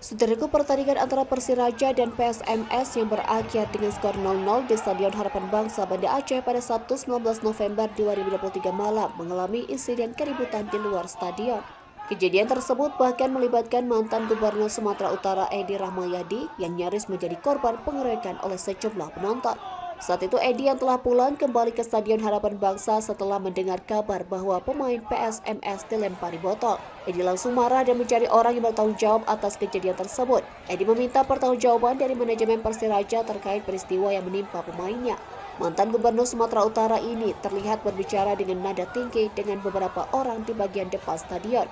Saudaraku, pertandingan antara Persiraja dan PSMS yang berakhir dengan skor 0-0 di Stadion Harapan Bangsa Banda Aceh pada Sabtu 19 November 2023 malam mengalami insiden keributan di luar stadion. Kejadian tersebut bahkan melibatkan mantan Gubernur Sumatera Utara Edi Rahmayadi yang nyaris menjadi korban pengeroyokan oleh sejumlah penonton. Saat itu Edi yang telah pulang kembali ke Stadion Harapan Bangsa setelah mendengar kabar bahwa pemain PSMS dilempari botol. Edi langsung marah dan mencari orang yang bertanggung jawab atas kejadian tersebut. Edi meminta pertanggungjawaban dari manajemen Persiraja terkait peristiwa yang menimpa pemainnya. Mantan Gubernur Sumatera Utara ini terlihat berbicara dengan nada tinggi dengan beberapa orang di bagian depan stadion.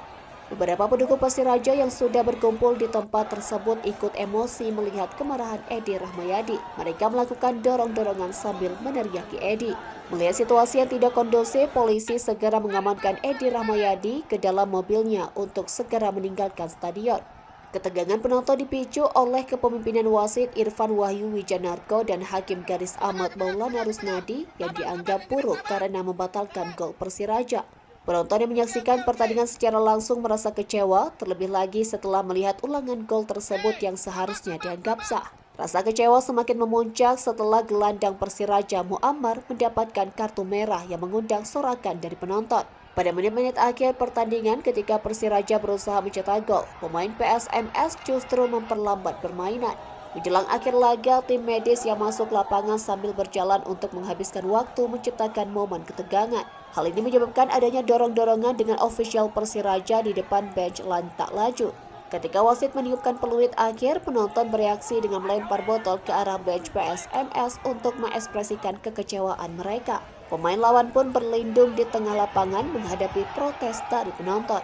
Beberapa pendukung Persiraja yang sudah berkumpul di tempat tersebut ikut emosi melihat kemarahan Edi Rahmayadi. Mereka melakukan dorong-dorongan sambil meneriaki Edi. Melihat situasi yang tidak kondusif, polisi segera mengamankan Edi Rahmayadi ke dalam mobilnya untuk segera meninggalkan stadion. Ketegangan penonton dipicu oleh kepemimpinan wasit Irfan Wahyu Wijanarko dan Hakim Garis Ahmad Maulana Rusnadi yang dianggap buruk karena membatalkan gol Persiraja. Penonton yang menyaksikan pertandingan secara langsung merasa kecewa, terlebih lagi setelah melihat ulangan gol tersebut yang seharusnya dianggap sah. Rasa kecewa semakin memuncak setelah gelandang Persiraja Muammar mendapatkan kartu merah yang mengundang sorakan dari penonton. Pada menit-menit akhir pertandingan ketika Persiraja berusaha mencetak gol, pemain PSMS justru memperlambat permainan. Menjelang akhir laga, tim medis yang masuk lapangan sambil berjalan untuk menghabiskan waktu menciptakan momen ketegangan. Hal ini menyebabkan adanya dorong-dorongan dengan ofisial Persiraja di depan bench lantak laju. Ketika wasit meniupkan peluit akhir, penonton bereaksi dengan melempar botol ke arah bench PSMS untuk mengekspresikan kekecewaan mereka. Pemain lawan pun berlindung di tengah lapangan menghadapi protes dari penonton.